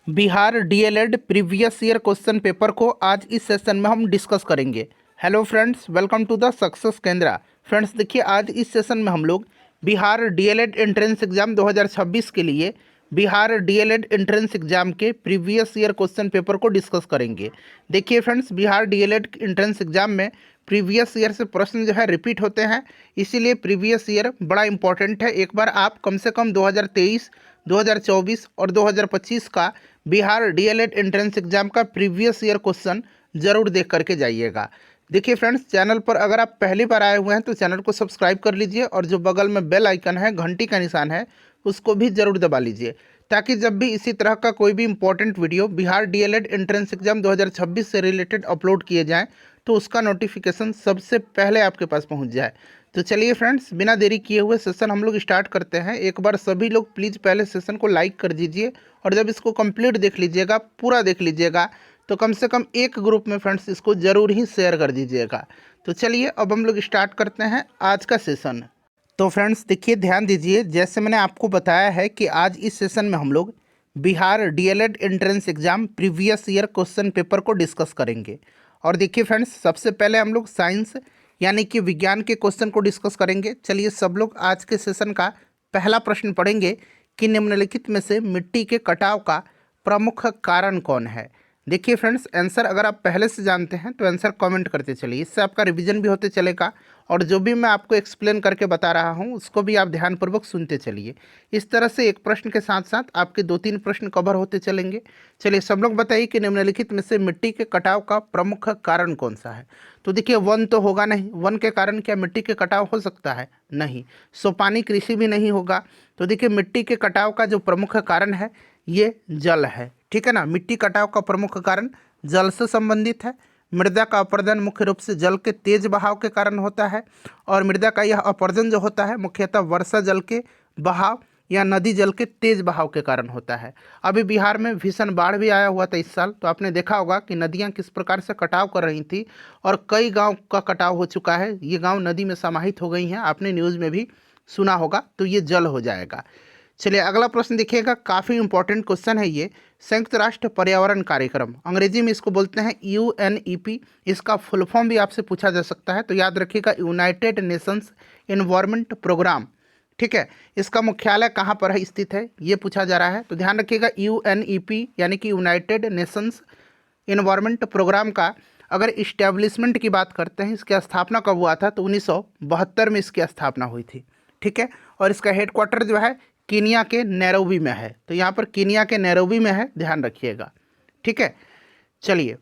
Bihar DElEd previous year question paper को आज इस सेशन में हम डिस्कस करेंगे। Hello friends, welcome to the success Kendra. Friends देखिए, आज इस सेशन में हम लोग बिहार डीएलएड एंट्रेंस एग्जाम 2026 के लिए बिहार डीएलएड एंट्रेंस एग्जाम के प्रीवियस ईयर क्वेश्चन पेपर को डिस्कस करेंगे। देखिए friends, Bihar DElEd entrance exam में प्रीवियस ईयर से प्रश्न जो है रिपीट होते हैं, इसीलिए प्रीवियस ईयर बड़ा इंपॉर्टेंट है। एक बार आप कम से कम 2023, 2024 और 2025 का बिहार डीएलएड एंट्रेंस एग्जाम का प्रीवियस ईयर क्वेश्चन जरूर देख करके जाइएगा। देखिए फ्रेंड्स, चैनल पर अगर आप पहली बार आए हुए हैं तो चैनल को सब्सक्राइब कर लीजिए और जो बगल में बेल आइकन है, घंटी का निशान है, उसको भी जरूर दबा लीजिए, ताकि जब भी इसी तरह का कोई भी important video Bihar DElEd entrance exam 2026 से रिलेटेड अपलोड किए जाएँ तो उसका नोटिफिकेशन सबसे पहले आपके पास पहुंच जाए। तो चलिए फ्रेंड्स, बिना देरी किए हुए सेशन हम लोग स्टार्ट करते हैं। एक बार सभी लोग प्लीज़ पहले सेशन को लाइक कर दीजिए और जब इसको कंप्लीट देख लीजिएगा, पूरा देख लीजिएगा, तो कम से कम एक ग्रुप में फ्रेंड्स इसको ज़रूर ही शेयर कर दीजिएगा। तो चलिए अब हम लोग स्टार्ट करते हैं आज का सेशन। तो फ्रेंड्स देखिए, ध्यान दीजिए, जैसे मैंने आपको बताया है कि आज इस सेशन में हम लोग Bihar DElEd entrance exam previous year question paper को डिस्कस करेंगे। और देखिए फ्रेंड्स, सबसे पहले हम लोग साइंस यानी कि विज्ञान के क्वेश्चन को डिस्कस करेंगे। चलिए सब लोग आज के सेशन का पहला प्रश्न पढ़ेंगे कि निम्नलिखित में से मिट्टी के कटाव का प्रमुख कारण कौन है। देखिए फ्रेंड्स, आंसर अगर आप पहले से जानते हैं तो आंसर कमेंट करते चलिए, इससे आपका रिवीजन भी होते चलेगा और जो भी मैं आपको एक्सप्लेन करके बता रहा हूं उसको भी आप ध्यानपूर्वक सुनते चलिए। इस तरह से एक प्रश्न के साथ साथ आपके 2-3 प्रश्न कवर होते चलेंगे। चलिए सब लोग बताइए कि निम्नलिखित में से मिट्टी के कटाव का प्रमुख कारण कौन सा है। तो देखिए, वन तो होगा नहीं, वन के कारण क्या मिट्टी के कटाव हो सकता है? नहीं। सोपानी कृषि भी नहीं होगा। तो देखिए, मिट्टी के कटाव का जो प्रमुख कारण है ये जल है, ठीक है ना। मिट्टी कटाव का प्रमुख कारण जल से संबंधित है। मृदा का अपर्दन मुख्य रूप से जल के तेज बहाव के कारण होता है और मृदा का यह अपर्दन जो होता है मुख्यतः वर्षा जल के बहाव या नदी जल के तेज बहाव के कारण होता है। अभी बिहार में भीषण बाढ़ भी आया हुआ था इस साल, तो आपने देखा होगा कि नदियां किस प्रकार से कटाव कर रही थी और कई गांव का कटाव हो चुका है। ये गांव नदी में समाहित हो गई हैं, आपने न्यूज़ में भी सुना होगा। तो ये जल हो जाएगा। चलिए अगला प्रश्न देखिएगा, काफ़ी इंपॉर्टेंट क्वेश्चन है ये। संयुक्त राष्ट्र पर्यावरण कार्यक्रम, अंग्रेजी में इसको बोलते हैं यूएनईपी। इसका फुल फॉर्म भी आपसे पूछा जा सकता है, तो याद रखिएगा यूनाइटेड नेशंस एनवायरनमेंट प्रोग्राम, ठीक है। इसका मुख्यालय कहाँ पर है, स्थित है, ये पूछा जा रहा है। तो ध्यान रखिएगा, यूएनईपी यानी कि यूनाइटेड नेशंस एनवायरनमेंट प्रोग्राम का अगर इस्टेब्लिशमेंट की बात करते हैं, इसकी स्थापना कब हुआ था, तो 1972 में इसकी स्थापना हुई थी, ठीक है। और इसका हेडक्वार्टर जो है कीनिया के नैरोबी में है। तो यहाँ पर कीनिया के नैरोबी में है, ध्यान रखिएगा, ठीक है। चलिए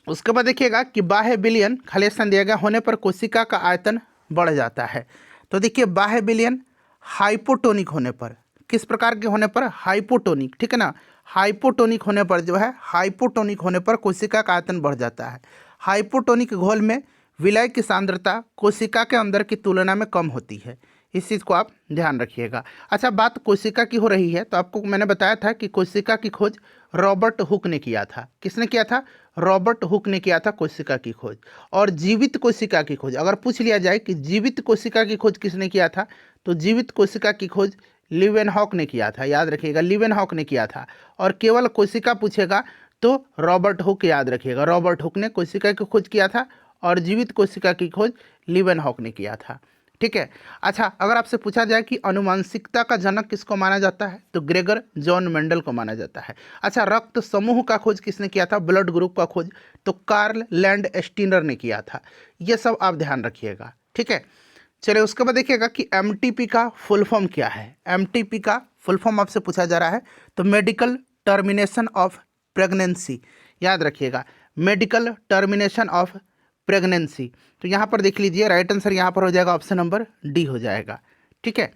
उसके बाद देखिएगा कि बाह्य विलयन खलेज संदेह होने पर कोशिका का आयतन बढ़ जाता है। तो देखिए, बाह्य विलयन हाइपोटोनिक होने पर, किस प्रकार के होने पर, हाइपोटोनिक, ठीक है ना। हाइपोटोनिक होने पर जो है, हाइपोटोनिक होने पर कोशिका का आयतन बढ़ जाता है। हाइपोटोनिक घोल में विलय की सांद्रता कोशिका के अंदर की तुलना में कम होती है, इस चीज़ को आप ध्यान रखिएगा। अच्छा, बात कोशिका की हो रही है तो आपको मैंने बताया था कि कोशिका की खोज रॉबर्ट हुक ने किया था। किसने किया था? रॉबर्ट हुक ने किया था कोशिका की खोज। और जीवित कोशिका की खोज अगर पूछ लिया जाए कि जीवित कोशिका की खोज किसने किया था, तो जीवित कोशिका की खोज लीवेनहॉक ने किया था, याद रखिएगा, लीवेनहॉक ने किया था। और केवल कोशिका पूछेगा तो रॉबर्ट हुक, याद रखिएगा, रॉबर्ट हुक ने कोशिका की खोज किया था और जीवित कोशिका की खोज लीवेनहॉक ने किया था, ठीक है। अच्छा, अगर आपसे पूछा जाए कि अनुवांशिकता का जनक किसको माना जाता है, तो ग्रेगर जॉन मेंडल को माना जाता है। अच्छा, रक्त समूह का खोज किसने किया था, ब्लड ग्रुप का खोज, तो कार्ल लैंड स्टीनर ने किया था। ये सब आप ध्यान रखिएगा, ठीक है। चलिए उसके बाद देखिएगा कि एमटीपी का फुल फॉर्म क्या है। एमटीपी का फुल फॉर्म आपसे पूछा जा रहा है, तो मेडिकल टर्मिनेशन ऑफ प्रेगनेंसी, याद रखिएगा, मेडिकल टर्मिनेशन ऑफ प्रेगनेंसी। तो यहाँ पर देख लीजिए, राइट आंसर यहाँ पर हो जाएगा ऑप्शन नंबर डी हो जाएगा, ठीक है।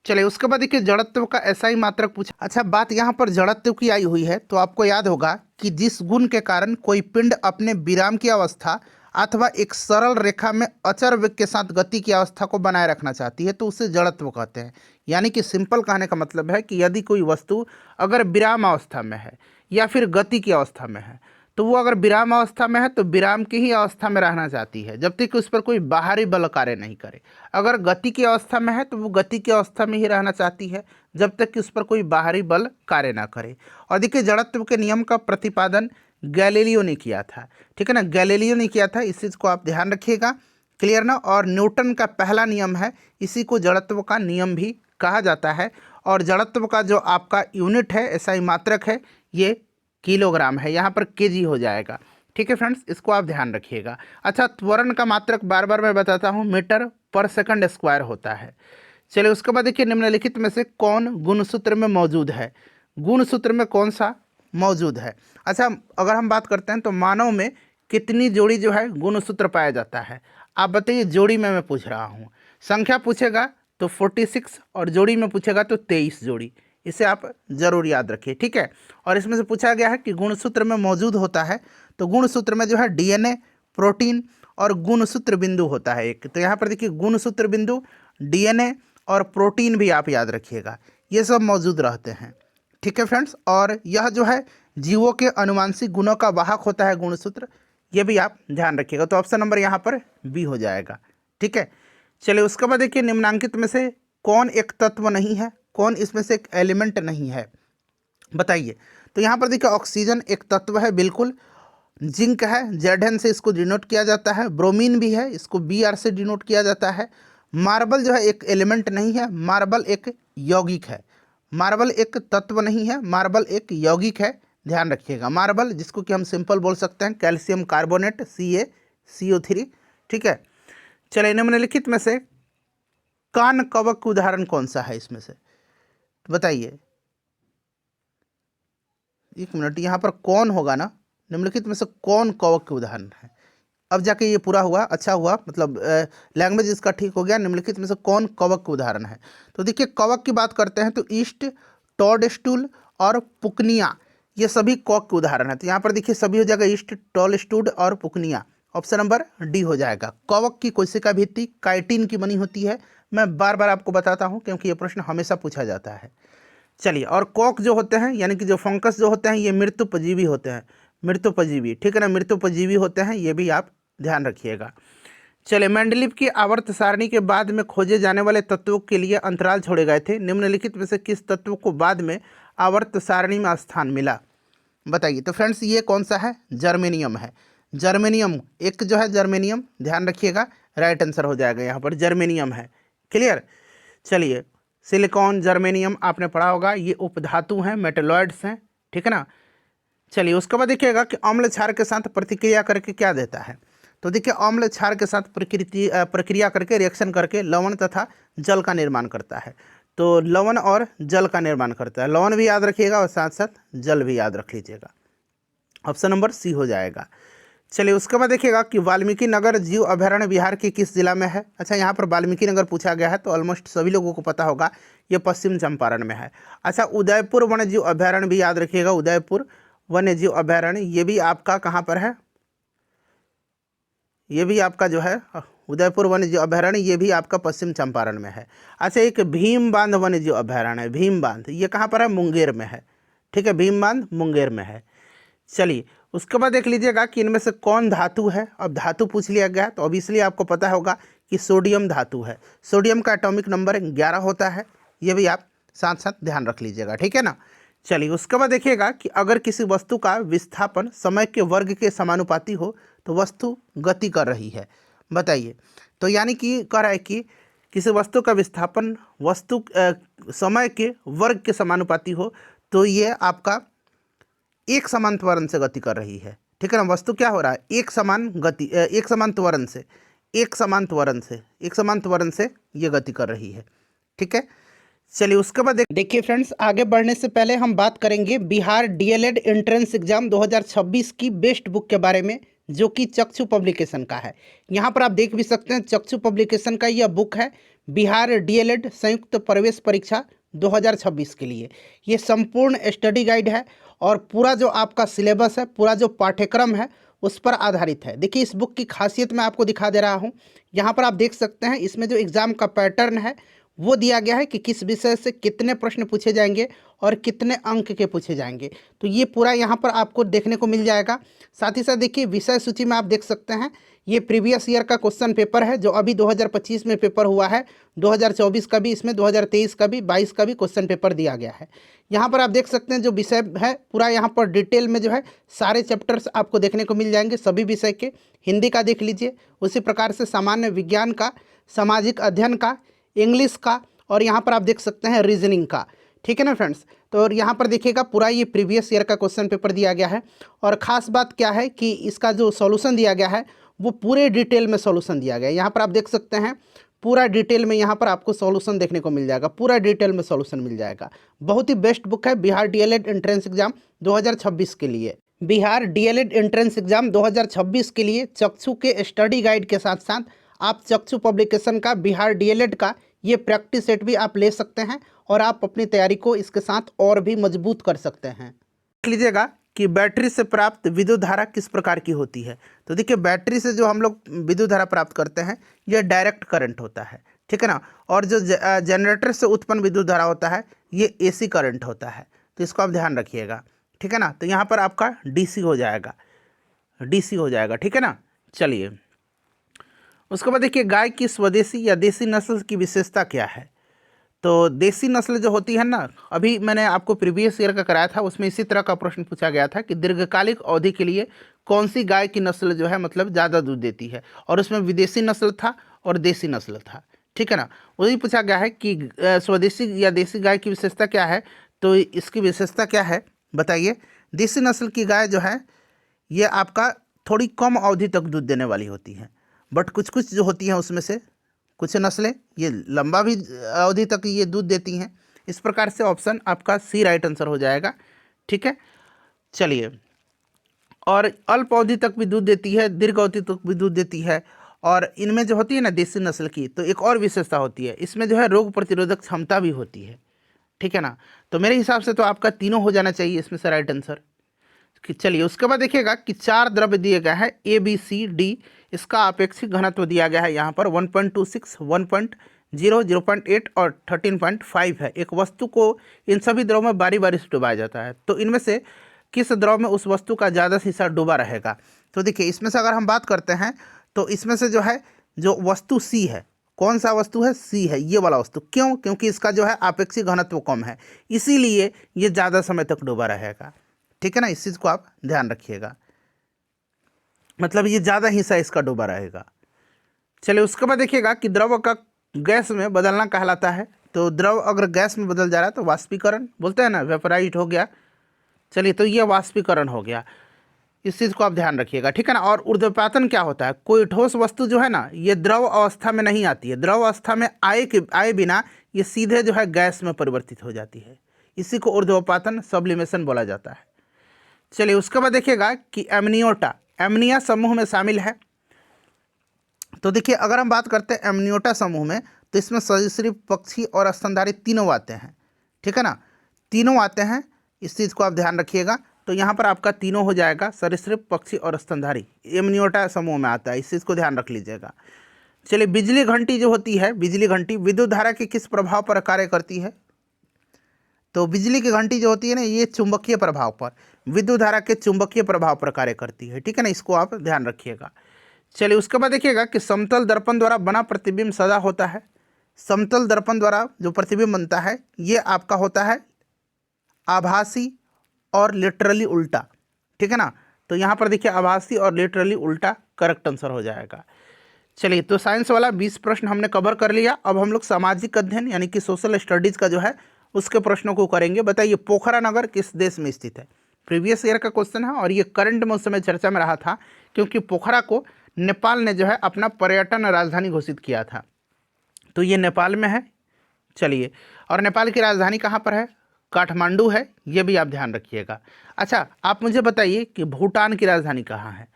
चलिए उसके बाद देखिए, जड़त्व का ऐसा ही मात्रक पूछा। अच्छा, बात यहाँ पर जड़त्व की आई हुई है, तो आपको याद होगा कि जिस गुण के कारण कोई पिंड अपने विराम की अवस्था अथवा एक सरल रेखा में अचर वेग के साथ गति की अवस्था को बनाए रखना चाहती है तो उसे जड़त्व कहते हैं। यानी कि सिंपल कहने का मतलब है कि यदि कोई वस्तु अगर विराम अवस्था में है या फिर गति की अवस्था में है, तो वो अगर विराम अवस्था में है तो विराम की ही अवस्था में रहना चाहती है जब तक कि उस पर कोई बाहरी बल कार्य नहीं करे। अगर गति की अवस्था में है तो वो गति की अवस्था में ही रहना चाहती है जब तक कि उस पर कोई बाहरी बल कार्य ना करे। और देखिए जड़त्व के नियम का प्रतिपादन गैलीलियो ने किया था, ठीक है ना, गैलीलियो ने किया था, इस चीज़ को आप ध्यान रखिएगा, क्लियर ना। और न्यूटन का पहला नियम है, इसी को जड़त्व का नियम भी कहा जाता है। और जड़त्व का जो आपका यूनिट है, एसआई मात्रक है, ये किलोग्राम है, यहाँ पर केजी हो जाएगा, ठीक है फ्रेंड्स, इसको आप ध्यान रखिएगा। अच्छा, त्वरण का मात्रक बार बार मैं बताता हूँ, मीटर पर सेकंड स्क्वायर होता है। चलिए उसके बाद देखिए निम्नलिखित में से कौन गुणसूत्र में मौजूद है, गुणसूत्र में कौन सा मौजूद है। अच्छा, अगर हम बात करते हैं तो मानव में कितनी जोड़ी जो है गुणसूत्र पाया जाता है, आप बताइए। जोड़ी में मैं पूछ रहा हूँ, संख्या पूछेगा तो 46 और जोड़ी में पूछेगा तो 23 जोड़ी, इसे आप जरूर याद रखिए, ठीक है। और इसमें से पूछा गया है कि गुणसूत्र में मौजूद होता है, तो गुणसूत्र में जो है डीएनए, प्रोटीन और गुणसूत्र बिंदु होता है एक। तो यहाँ पर देखिए गुणसूत्र बिंदु, डीएनए और प्रोटीन भी आप याद रखिएगा, ये सब मौजूद रहते हैं, ठीक है फ्रेंड्स। और यह जो है जीवों के अनुवांशिक गुणों का वाहक होता है गुणसूत्र, ये भी आप ध्यान रखिएगा। तो ऑप्शन नंबर यहाँ पर बी हो जाएगा, ठीक है। चलिए उसके बाद देखिए निम्नांकित में से कौन एक तत्व नहीं है, कौन इसमें से एक एलिमेंट नहीं है, बताइए। तो यहाँ पर देखिए ऑक्सीजन एक तत्व है, बिल्कुल। जिंक है, जेडन से इसको डिनोट किया जाता है। ब्रोमीन भी है, इसको Br से डिनोट किया जाता है। मार्बल जो है एक एलिमेंट नहीं है, मार्बल एक यौगिक है। मार्बल एक तत्व नहीं है, मार्बल एक यौगिक है, ध्यान रखिएगा। मार्बल जिसको कि हम सिंपल बोल सकते हैं कैल्शियम कार्बोनेट CaCO3, ठीक है। चलिए निम्नलिखित में से कान कवक का उदाहरण कौन सा है इसमें से, बताइए। एक मिनट, यहाँ पर कौन होगा ना, निम्नलिखित में से कौन कवक के उदाहरण है। अब जाके ये पूरा हुआ, अच्छा हुआ, मतलब लैंग्वेज इसका ठीक हो गया। निम्नलिखित में से कौन कवक के उदाहरण है, तो देखिए कवक की बात करते हैं तो ईस्ट, टॉडस्टूल और पुकनिया, ये सभी कवक के उदाहरण है। तो यहाँ पर देखिए सभी हो जाएगा ईस्ट, टॉडस्टूल और पुकनिया, ऑप्शन नंबर डी हो जाएगा। कवक की कोशिका भित्ति काइटिन की बनी होती है, मैं बार बार आपको बताता हूँ क्योंकि ये प्रश्न हमेशा पूछा जाता है। चलिए, और कॉक जो होते हैं यानी कि जो फंगस जो होते हैं ये मृत्युपजीवी होते हैं, मृत्युपजीवी, ठीक है ना, मृत्युपजीवी होते हैं, ये भी आप ध्यान रखिएगा। चलिए, मेंडलीव की आवर्त सारणी के बाद में खोजे जाने वाले तत्वों के लिए अंतराल छोड़े गए थे, निम्नलिखित में से किस तत्व को बाद में आवर्त सारणी में स्थान मिला, बताइए। तो फ्रेंड्स ये कौन सा है, जर्मेनियम है। जर्मेनियम एक जो है, जर्मेनियम ध्यान रखिएगा, राइट आंसर हो जाएगा, यहाँ पर जर्मेनियम है, क्लियर। चलिए, सिलिकॉन, जर्मेनियम आपने पढ़ा होगा, ये उपधातु हैं, मेटलॉइड्स हैं, ठीक है ना। चलिए उसके बाद देखिएगा कि अम्ल क्षार के साथ प्रतिक्रिया करके क्या देता है। तो देखिए अम्ल क्षार के साथ प्रक्रिया करके, रिएक्शन करके लवण तथा जल का निर्माण करता है। तो लवण और जल का निर्माण करता है, लवण भी याद रखिएगा और साथ साथ जल भी याद रख लीजिएगा, ऑप्शन नंबर सी हो जाएगा। चलिए उसके बाद देखिएगा कि वाल्मीकि नगर जीव अभयारण्य बिहार के किस जिला में है। अच्छा, यहाँ पर वाल्मीकि नगर पूछा गया है तो ऑलमोस्ट सभी लोगों को पता होगा, ये पश्चिम चंपारण में है। अच्छा, उदयपुर वन्य जीव अभयारण्य भी याद रखिएगा, उदयपुर वन्य जीव अभयारण्य, ये भी आपका कहाँ पर है, ये भी आपका जो है उदयपुर वन्य जीव अभयारण्य, ये भी आपका पश्चिम चंपारण में है। अच्छा, एक भीम बांध वन्य जीव अभयारण्य है, भीम बांध, ये कहाँ पर है, मुंगेर में है, ठीक है, भीम बांध मुंगेर में है। चलिए उसके बाद देख लीजिएगा कि इनमें से कौन धातु है। अब धातु पूछ लिया गया तो ऑब्वियसली आपको पता होगा कि सोडियम धातु है। सोडियम का एटॉमिक नंबर 11 होता है, ये भी आप साथ साथ ध्यान रख लीजिएगा, ठीक है ना। चलिए उसके बाद देखिएगा कि अगर किसी वस्तु का विस्थापन समय के वर्ग के समानुपाती हो तो वस्तु गति कर रही है, बताइए। तो यानी कि कह रहा है कि किसी वस्तु का विस्थापन वस्तु समय के वर्ग के समानुपाती हो तो ये आपका एक समान त्वरण से गति कर रही है, ठीक है ना। वस्तु क्या हो रहा है, एक समान गति, एक समान त्वरण से, एक समान त्वरण से ये गति कर रही है, ठीक है। चलिए उसके बाद देखिए फ्रेंड्स, आगे बढ़ने से पहले हम बात करेंगे बिहार डीएलएड एंट्रेंस एग्जाम 2026 की बेस्ट बुक के बारे में, जो कि चक्षु पब्लिकेशन का है। यहाँ पर आप देख भी सकते हैं, चक्षु पब्लिकेशन का यह बुक है, बिहार डीएलएड संयुक्त प्रवेश परीक्षा 2026 के लिए। ये संपूर्ण स्टडी गाइड है और पूरा जो आपका सिलेबस है, पूरा जो पाठ्यक्रम है उस पर आधारित है। देखिए इस बुक की खासियत मैं आपको दिखा दे रहा हूँ, यहाँ पर आप देख सकते हैं, इसमें जो एग्ज़ाम का पैटर्न है वो दिया गया है कि किस विषय से कितने प्रश्न पूछे जाएंगे और कितने अंक के पूछे जाएंगे। तो ये पूरा यहाँ पर आपको देखने को मिल जाएगा। साथ ही साथ देखिए विषय सूची में आप देख सकते हैं ये प्रीवियस ईयर का क्वेश्चन पेपर है जो अभी 2025 में पेपर हुआ है, 2024 का भी, इसमें 2023 का भी, 22 का भी क्वेश्चन पेपर दिया गया है। यहाँ पर आप देख सकते हैं जो विषय है पूरा यहाँ पर डिटेल में जो है सारे चैप्टर्स आपको देखने को मिल जाएंगे सभी विषय के। हिंदी का देख लीजिए, उसी प्रकार से सामान्य विज्ञान का, सामाजिक अध्ययन का, इंग्लिश का, और यहाँ पर आप देख सकते हैं रीजनिंग का। ठीक है ना फ्रेंड्स। तो और यहाँ पर देखिएगा पूरा ये प्रीवियस ईयर का क्वेश्चन पेपर दिया गया है। और ख़ास बात क्या है कि इसका जो सॉल्यूशन दिया गया है वो पूरे डिटेल में सॉल्यूशन दिया गया है। यहाँ पर आप देख सकते हैं पूरा डिटेल में यहाँ पर आपको सॉल्यूशन देखने को मिल जाएगा, पूरा डिटेल में सॉल्यूशन मिल जाएगा। बहुत ही बेस्ट बुक है बिहार डीएलएड एंट्रेंस एग्जाम 2026 के लिए। बिहार डीएलएड एंट्रेंस एग्जाम 2026 के लिए चक्षु के स्टडी गाइड के साथ साथ आप चक्षु पब्लिकेशन का बिहार डीएलएड का ये प्रैक्टिस सेट भी आप ले सकते हैं और आप अपनी तैयारी को इसके साथ और भी मजबूत कर सकते हैं। देख लीजिएगा कि बैटरी से प्राप्त विद्युत धारा किस प्रकार की होती है। तो देखिए बैटरी से जो हम लोग विद्युत धारा प्राप्त करते हैं यह डायरेक्ट करंट होता है, ठीक है ना। और जो जनरेटर से उत्पन्न विद्युत धारा होता है ये एसी करंट होता है। तो इसको आप ध्यान रखिएगा, ठीक है ना। तो यहाँ पर आपका डीसी हो जाएगा, डीसी हो जाएगा, ठीक है ना। चलिए उसके बाद देखिए गाय की स्वदेशी या देसी नस्ल की विशेषता क्या है। तो देसी नस्ल जो होती है ना, अभी मैंने आपको प्रीवियस ईयर का कराया था, उसमें इसी तरह का प्रश्न पूछा गया था कि दीर्घकालिक अवधि के लिए कौन सी गाय की नस्ल जो है मतलब ज़्यादा दूध देती है, और उसमें विदेशी नस्ल था और देसी नस्ल था, ठीक है ना। वही पूछा गया है कि स्वदेशी या देसी गाय की विशेषता क्या है। तो इसकी विशेषता क्या है बताइए। देसी नस्ल की गाय जो है ये आपका थोड़ी कम अवधि तक दूध देने वाली होती है, बट कुछ कुछ जो होती हैं उसमें से कुछ नस्लें ये लंबा भी अवधि तक ये दूध देती हैं। इस प्रकार से ऑप्शन आपका सी राइट आंसर हो जाएगा, ठीक है। चलिए और अल्प अवधि तक भी दूध देती है, दीर्घ अवधि तक भी दूध देती है। और इनमें जो होती है ना देसी नस्ल की, तो एक और विशेषता होती है, इसमें जो है रोग प्रतिरोधक क्षमता भी होती है, ठीक है ना। तो मेरे हिसाब से तो आपका तीनों हो जाना चाहिए इसमें से राइट आंसर। चलिए उसके बाद देखिएगा कि 4 द्रव्य दिए गए हैं ए बी सी डी, इसका अपेक्षिक घनत्व दिया गया है यहाँ पर 1.26, 1.0, 0.8 और 13.5 है। एक वस्तु को इन सभी द्रव में बारी बारी से डुबाया जाता है, तो इनमें से किस द्रव में उस वस्तु का ज़्यादा हिस्सा डूबा रहेगा। तो देखिए इसमें से अगर हम बात करते हैं तो इसमें से जो है जो वस्तु सी है, कौन सा वस्तु है, सी है, ये वाला वस्तु। क्यों? क्योंकि इसका जो है अपेक्षिक घनत्व कम है, इसीलिए ये ज़्यादा समय तक डूबा रहेगा, ठीक है ना। इस चीज़ को आप ध्यान रखिएगा, मतलब ये ज़्यादा हिस्सा इसका डूबा रहेगा। चलिए उसके बाद देखिएगा कि द्रव का गैस में बदलना कहलाता है। तो द्रव अगर गैस में बदल जा रहा है तो वाष्पीकरण बोलते हैं ना, वेपराइज हो गया। चलिए तो ये वाष्पीकरण हो गया, इस चीज़ को आप ध्यान रखिएगा, ठीक है ना। और ऊर्ध्वपातन क्या होता है, कोई ठोस वस्तु जो है ना ये द्रव अवस्था में नहीं आती है, द्रव अवस्था में आए बिना ये सीधे जो है गैस में परिवर्तित हो जाती है, इसी को ऊर्ध्वपातन सब्लिमेशन बोला जाता है। चलिए उसके बाद देखिएगा कि एमनियोटा एमनिया समूह में शामिल है। तो देखिए अगर हम बात करते हैं एमनियोटा समूह में, तो इसमें सरीसृप, पक्षी और स्तनधारी तीनों आते हैं, ठीक है ना, तीनों आते हैं। इस चीज़ को आप ध्यान रखिएगा। तो यहाँ पर आपका तीनों हो जाएगा, सरीसृप, पक्षी और स्तनधारी एमनियोटा समूह में आता है, इस चीज़ को ध्यान रख लीजिएगा। चलिए बिजली घंटी जो होती है, बिजली घंटी विद्युत धारा के किस प्रभाव पर कार्य करती है। तो बिजली की घंटी जो होती है ना ये चुंबकीय प्रभाव पर, विद्युत धारा के चुंबकीय प्रभाव पर कार्य करती है, ठीक है ना, इसको आप ध्यान रखिएगा। चलिए उसके बाद देखिएगा कि समतल दर्पण द्वारा बना प्रतिबिंब सदा होता है। समतल दर्पण द्वारा जो प्रतिबिंब बनता है ये आपका होता है आभासी और लिटरली उल्टा, ठीक है ना। तो यहाँ पर देखिए आभासी और लिटरली उल्टा करेक्ट आंसर हो जाएगा। चलिए तो साइंस वाला 20 प्रश्न हमने कवर कर लिया। अब हम लोग सामाजिक अध्ययन यानी कि सोशल स्टडीज़ का जो है उसके प्रश्नों को करेंगे। बताइए पोखरा नगर किस देश में स्थित है। प्रीवियस ईयर का क्वेश्चन है और ये करंट में उस समय चर्चा में रहा था, क्योंकि पोखरा को नेपाल ने जो है अपना पर्यटन राजधानी घोषित किया था। तो ये नेपाल में है। चलिए और नेपाल की राजधानी कहाँ पर है, काठमांडू है, ये भी आप ध्यान रखिएगा। अच्छा आप मुझे बताइए कि भूटान की राजधानी कहाँ है।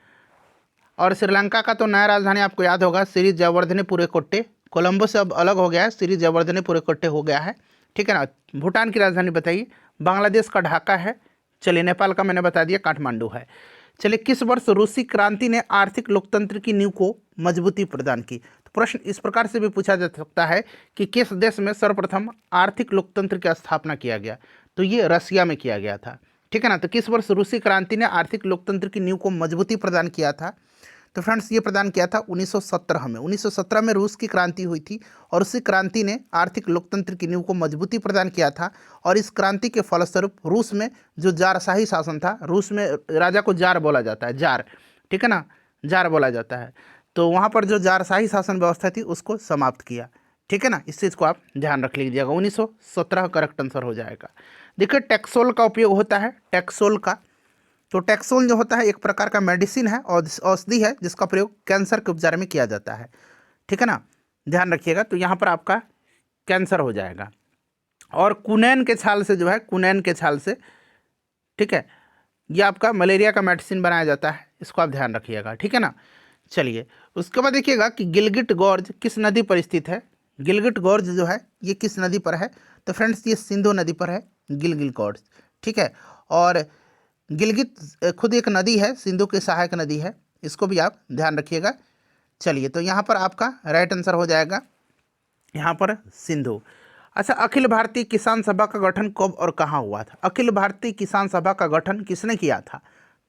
और श्रीलंका का तो नया राजधानी आपको याद होगा, श्री जयवर्धनेपुरे कोट्टे, कोलंबो से अब अलग हो गया है, श्री जयवर्धनेपुरे कोट्टे हो गया है, ठीक है ना। भूटान की राजधानी बताइए। बांग्लादेश का ढाका है। चलिए नेपाल का मैंने बता दिया काठमांडू है। चलिए किस वर्ष रूसी क्रांति ने आर्थिक लोकतंत्र की नींव को मजबूती प्रदान की। प्रश्न इस प्रकार से भी पूछा जा सकता है कि किस देश में सर्वप्रथम आर्थिक लोकतंत्र की स्थापना किया गया, तो ये रसिया में किया गया था। ठीक है ना। तो किस वर्ष रूसी क्रांति ने आर्थिक लोकतंत्र की नींव को मजबूती प्रदान किया था, तो फ्रेंड्स ये प्रदान किया था 1917 में। 1917 में रूस की क्रांति हुई थी और उसी क्रांति ने आर्थिक लोकतंत्र की नींव को मजबूती प्रदान किया था। और इस क्रांति के फलस्वरूप रूस में जो जारशाही शासन था, रूस में राजा को जार बोला जाता है, जार, ठीक है ना, जार बोला जाता है, तो वहाँ पर जो जारशाही शासन व्यवस्था थी उसको समाप्त किया। ठीक है ना, इस चीज़ को आप ध्यान रख लीजिएगा। 1917 करेक्ट आंसर हो जाएगा। देखिए टैक्सोल का उपयोग होता है, टैक्सोल का, तो टैक्सोल जो होता है एक प्रकार का मेडिसिन है और औषधि है जिसका प्रयोग कैंसर के उपचार में किया जाता है। ठीक है ना, ध्यान रखिएगा। तो यहाँ पर आपका कैंसर हो जाएगा। और कुनैन के छाल से जो है, कुनैन के छाल से, ठीक है, ये आपका मलेरिया का मेडिसिन बनाया जाता है, इसको आप ध्यान रखिएगा। ठीक है ना। चलिए उसके बाद देखिएगा कि गिलगिट गॉर्ज किस नदी पर स्थित है। गिलगिट गॉर्ज जो है ये किस नदी पर है, तो फ्रेंड्स ये सिंधु नदी पर है, गिलगिट गॉर्ज। ठीक है। और गिलगित खुद एक नदी है, सिंधु की सहायक नदी है, इसको भी आप ध्यान रखिएगा। चलिए तो यहाँ पर आपका राइट आंसर हो जाएगा यहाँ पर सिंधु। अच्छा, अखिल भारतीय किसान सभा का गठन कब और कहाँ हुआ था? अखिल भारतीय किसान सभा का गठन किसने किया था?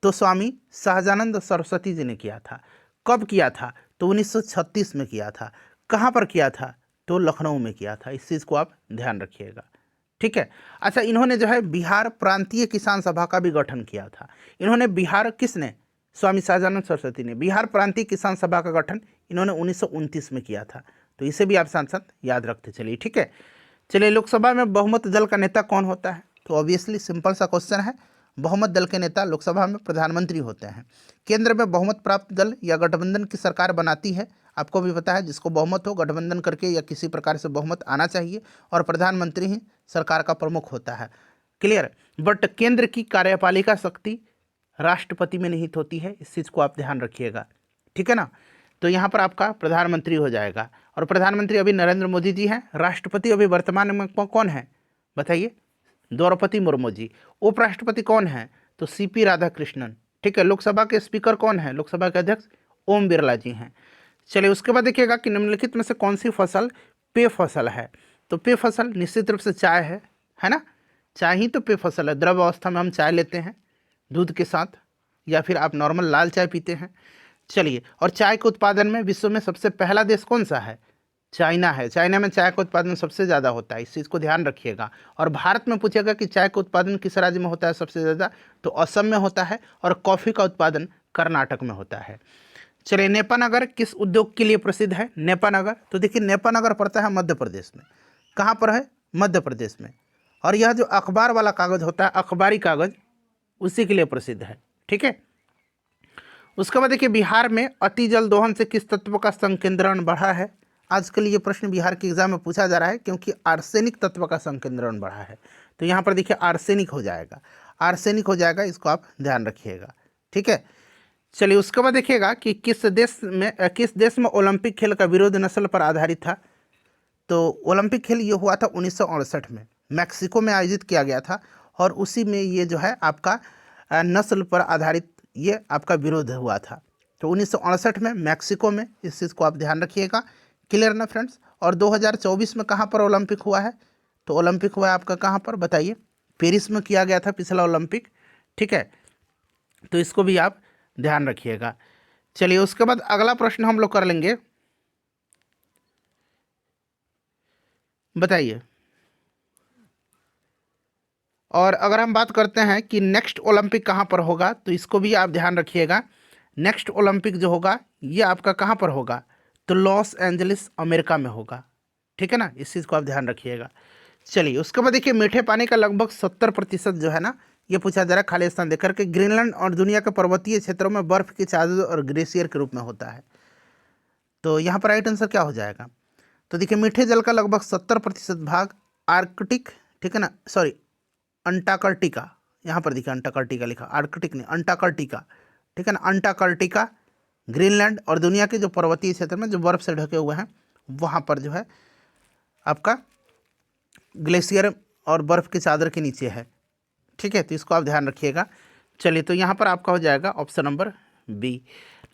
तो स्वामी सहजानंद सरस्वती जी ने किया था। कब किया था? तो 1936 में किया था। कहाँ पर किया था? तो लखनऊ में किया था। इस चीज़ को आप ध्यान रखिएगा। ठीक है। अच्छा, इन्होंने जो है बिहार प्रांतीय किसान सभा का भी गठन किया था। इन्होंने बिहार, किसने? स्वामी सहजानंद सरस्वती ने बिहार प्रांतीय किसान सभा का गठन इन्होंने 1929 में किया था। तो इसे भी आप साथ साथ याद रखते चलिए। ठीक है। चलिए, लोकसभा में बहुमत दल का नेता कौन होता है? तो ऑब्वियसली सिंपल सा क्वेश्चन है, बहुमत दल के नेता लोकसभा में प्रधानमंत्री होते हैं। केंद्र में बहुमत प्राप्त दल या गठबंधन की सरकार बनाती है, आपको भी पता है, जिसको बहुमत हो गठबंधन करके या किसी प्रकार से बहुमत आना चाहिए, और प्रधानमंत्री ही सरकार का प्रमुख होता है। क्लियर। बट केंद्र की कार्यपालिका शक्ति राष्ट्रपति में निहित होती है, इस चीज़ को आप ध्यान रखिएगा। ठीक है ना। तो यहाँ पर आपका प्रधानमंत्री हो जाएगा, और प्रधानमंत्री अभी नरेंद्र मोदी जी हैं। राष्ट्रपति अभी वर्तमान में कौन है बताइए? द्रौपदी मुर्मू जी। उपराष्ट्रपति कौन है? तो सीपी राधाकृष्णन। ठीक है। लोकसभा के स्पीकर कौन है? लोकसभा के अध्यक्ष ओम बिरला जी हैं। चलिए उसके बाद देखिएगा कि निम्नलिखित में से कौन सी फसल पेय फसल है? तो पेय फसल निश्चित रूप से चाय है ना। चाय ही तो पेय फसल है। द्रव अवस्था में हम चाय लेते हैं दूध के साथ, या फिर आप नॉर्मल लाल चाय पीते हैं। चलिए, और चाय के उत्पादन में विश्व में सबसे पहला देश कौन सा है? चाइना है। चाइना में चाय का उत्पादन सबसे ज़्यादा होता है, इस चीज़ को ध्यान रखिएगा। और भारत में पूछेगा कि चाय का उत्पादन किस राज्य में होता है सबसे ज़्यादा, तो असम में होता है, और कॉफ़ी का उत्पादन कर्नाटक में होता है। चलिए, नेपानगर किस उद्योग के लिए प्रसिद्ध है? नेपानगर, तो देखिए नेपानगर पड़ता है मध्य प्रदेश में। कहाँ पर है? मध्य प्रदेश में। और यह जो अखबार वाला कागज़ होता है, अखबारी कागज़, उसी के लिए प्रसिद्ध है। ठीक है। उसके बाद देखिए बिहार में अति जल दोहन से किस तत्व का संकेंद्रण बढ़ा है? आजकल ये प्रश्न बिहार के एग्जाम में पूछा जा रहा है, क्योंकि आर्सेनिक तत्व का संकेंद्रण बढ़ा है। तो यहाँ पर देखिए आर्सेनिक हो जाएगा, आर्सेनिक हो जाएगा, इसको आप ध्यान रखिएगा। ठीक है। चलिए उसके बाद देखिएगा कि किस देश में ओलंपिक खेल का विरोध नस्ल पर आधारित था? तो ओलंपिक खेल ये हुआ था 1968 में, मैक्सिको में आयोजित किया गया था, और उसी में ये जो है आपका नस्ल पर आधारित ये आपका विरोध हुआ था। तो 1968 में मैक्सिको में, इस चीज़ को आप ध्यान रखिएगा। क्लियर ना फ्रेंड्स। और 2024 में कहाँ पर ओलंपिक हुआ है? तो ओलंपिक हुआ है आपका कहाँ पर बताइए? पेरिस में किया गया था पिछला ओलंपिक। ठीक है। तो इसको भी आप ध्यान रखिएगा। चलिए उसके बाद अगला प्रश्न हम लोग कर लेंगे, बताइए। और अगर हम बात करते हैं कि नेक्स्ट ओलंपिक कहाँ पर होगा, तो इसको भी आप ध्यान रखिएगा। नेक्स्ट ओलंपिक जो होगा ये आपका कहाँ पर होगा? तो लॉस एंजलिस अमेरिका में होगा। ठीक है ना, इस चीज़ को आप ध्यान रखिएगा। चलिए उसके बाद देखिए मीठे पानी का लगभग 70% जो है ना, ये पूछा जा रहा है खाली स्थान देकर के ग्रीनलैंड और दुनिया के पर्वतीय क्षेत्रों में बर्फ की चादर और ग्लेशियर के रूप में होता है। तो यहाँ पर राइट आंसर क्या हो जाएगा? तो देखिए मीठे जल का लगभग 70% भाग आर्कटिक, ठीक है ना, सॉरी अंटार्कटिका, यहाँ पर देखिए अंटार्कटिका लिखा, आर्कटिक नहीं अंटार्कटिका। ठीक है ना, अंटार्कटिका, ग्रीनलैंड और दुनिया के जो पर्वतीय क्षेत्र में जो बर्फ से ढके हुए हैं वहाँ पर जो है आपका ग्लेशियर और बर्फ़ की चादर के नीचे है। ठीक है। तो इसको आप ध्यान रखिएगा। चलिए तो यहाँ पर आपका हो जाएगा option number B.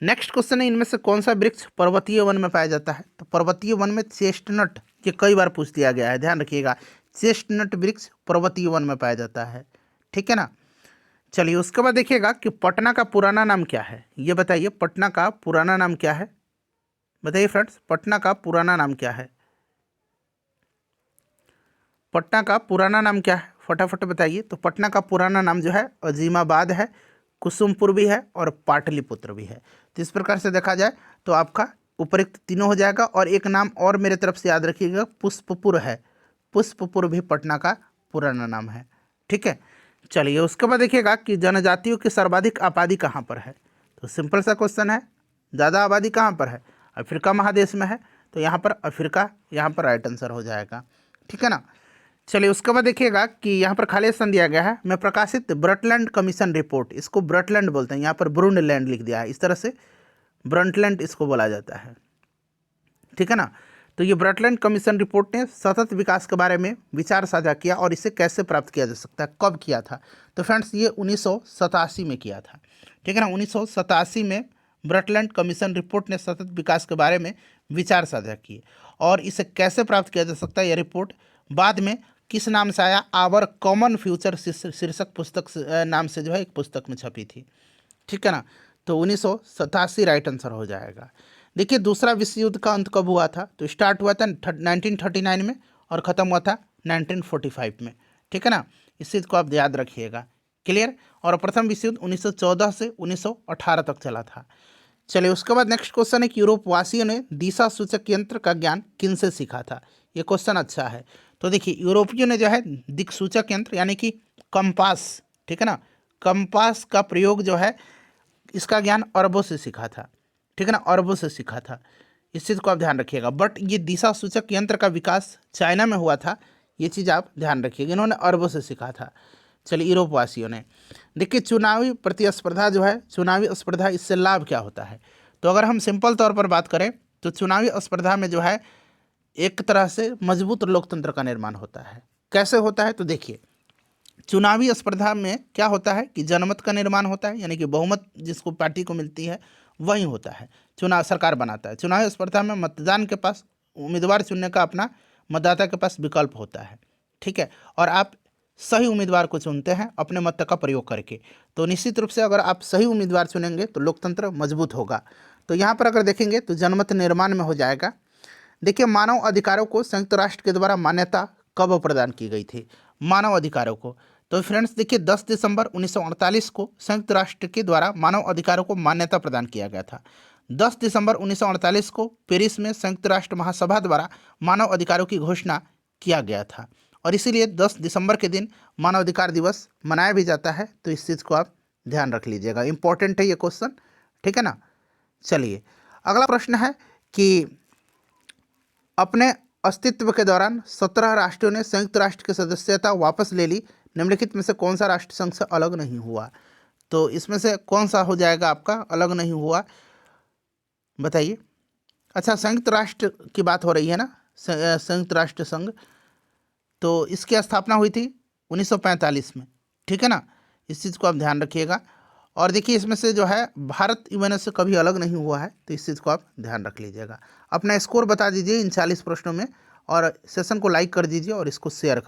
Next question है, इनमें से कौन सा वृक्ष पर्वतीय वन में पाया जाता है? तो पर्वतीय वन में चेस्टनट, ये कई बार पूछ दिया गया है, ध्यान रखिएगा, चेस्टनट वृक्ष पर्वतीय वन में पाया जाता है, ठीक है ना। चलिए उसके बाद देखिएगा कि पटना का पुराना नाम क्या है, ये बताइए, पटना का पुराना नाम क्या है? बताइए फ्रेंड्स, पटना का पुराना नाम क्या है? पटना का पुराना नाम क्या है, फटाफट बताइए। तो पटना का पुराना नाम जो है अजीमाबाद है, कुसुमपुर भी है और पाटलिपुत्र भी है। तो इस प्रकार से देखा जाए तो आपका उपयुक्त तीनों हो जाएगा। और एक नाम और मेरे तरफ से याद रखिएगा, पुष्पपुर है, पुष्पपुर भी पटना का पुराना नाम है, ठीक है। चलिए उसके बाद देखिएगा कि जनजातियों की सर्वाधिक आबादी कहाँ पर है? तो सिंपल सा क्वेश्चन है, ज़्यादा आबादी कहाँ पर है? अफ्रीका महादेश में है, तो यहाँ पर अफ्रीका, यहाँ पर राइट आंसर हो जाएगा, ठीक है ना। चलिए उसके बाद देखिएगा कि यहाँ पर खाली स्थान दिया गया है, मैं प्रकाशित ब्रटलैंड कमीशन रिपोर्ट, इसको ब्रटलैंड बोलते हैं, यहाँ पर ब्रूंडलैंड लिख दिया है, इस तरह से ब्रंटलैंड इसको बोला जाता है, ठीक है ना। तो ये ब्रटलैंड कमीशन रिपोर्ट ने सतत विकास के बारे में विचार साझा किया और इसे कैसे प्राप्त किया जा सकता है, कब किया था? तो फ्रेंड्स ये 1987 में किया था, ठीक है ना। 1987 में ब्रटलैंड कमीशन रिपोर्ट ने सतत विकास के बारे में विचार साझा किए और इसे कैसे प्राप्त किया जा सकता है, यह रिपोर्ट बाद में किस नाम से आया? आवर कॉमन फ्यूचर शीर्षक पुस्तक नाम से जो है एक पुस्तक में छपी थी, ठीक है ना। तो 1987 राइट आंसर हो जाएगा। देखिए दूसरा विश्व युद्ध का अंत कब हुआ था? तो स्टार्ट हुआ था 1939 में और ख़त्म हुआ था 1945 में, ठीक है ना। इस चीज़ को आप याद रखिएगा, क्लियर। और प्रथम विश्व युद्ध 1914 से 1918 तक चला था। चलिए उसके बाद नेक्स्ट क्वेश्चन है कि यूरोपवासियों ने दिशा सूचक यंत्र का ज्ञान किन से सीखा था? ये क्वेश्चन अच्छा है। तो देखिए यूरोपियों ने जो है दिक्सूचक यंत्र यानी कि कंपास, ठीक है ना, कंपास का प्रयोग जो है इसका ज्ञान अरबों से सीखा था, ठीक है ना, अरबों से सीखा था, इस चीज़ को आप ध्यान रखिएगा। बट ये दिशा सूचक यंत्र का विकास चाइना में हुआ था, ये चीज़ आप ध्यान रखिएगा, इन्होंने अरबों से सीखा था। चलिए यूरोपवासियों ने। देखिए चुनावी प्रतिस्पर्धा जो है, चुनावी स्पर्धा, इससे लाभ क्या होता है? तो अगर हम सिंपल तौर पर बात करें तो चुनावी स्पर्धा में जो है एक तरह से मजबूत लोकतंत्र का निर्माण होता है। कैसे होता है? तो देखिए चुनावी स्पर्धा में क्या होता है कि जनमत का निर्माण होता है, यानी कि बहुमत जिसको पार्टी को मिलती है वही होता है, चुनाव सरकार बनाता है। चुनावी स्पर्धा में मतदान के पास उम्मीदवार चुनने का अपना मतदाता के पास विकल्प होता है, ठीक है, और आप सही उम्मीदवार को चुनते हैं अपने मत का प्रयोग करके। तो निश्चित रूप से अगर आप सही उम्मीदवार चुनेंगे तो लोकतंत्र मजबूत होगा। तो यहाँ पर अगर देखेंगे तो जनमत निर्माण में हो जाएगा। देखिए मानव अधिकारों को संयुक्त राष्ट्र के द्वारा मान्यता कब प्रदान की गई थी? मानव अधिकारों को, तो फ्रेंड्स देखिए 10 दिसंबर 1948 को संयुक्त राष्ट्र के द्वारा मानव अधिकारों को मान्यता प्रदान किया गया था। 10 दिसंबर 1948 को पेरिस में संयुक्त राष्ट्र महासभा द्वारा मानव अधिकारों की घोषणा किया गया था और इसीलिए 10 दिसंबर के दिन मानव अधिकार दिवस मनाया भी जाता है। तो इस चीज़ को आप ध्यान रख लीजिएगा, इंपॉर्टेंट है ये क्वेश्चन, ठीक है ना। चलिए अगला प्रश्न है कि अपने अस्तित्व के दौरान 17 राष्ट्रों ने संयुक्त राष्ट्र की सदस्यता वापस ले ली, निम्नलिखित में से कौन सा राष्ट्र संघ से अलग नहीं हुआ? तो इसमें से कौन सा हो जाएगा आपका अलग नहीं हुआ, बताइए। अच्छा संयुक्त राष्ट्र की बात हो रही है ना, संयुक्त राष्ट्र संघ, तो इसकी स्थापना हुई थी 1945 में, ठीक है ना, इस चीज़ को आप ध्यान रखिएगा। और देखिए इसमें से जो है भारत यूएन से कभी अलग नहीं हुआ है, तो इस चीज़ को आप ध्यान रख लीजिएगा। अपना स्कोर बता दीजिए इन 40 प्रश्नों में और सेशन को लाइक कर दीजिए और इसको शेयर कर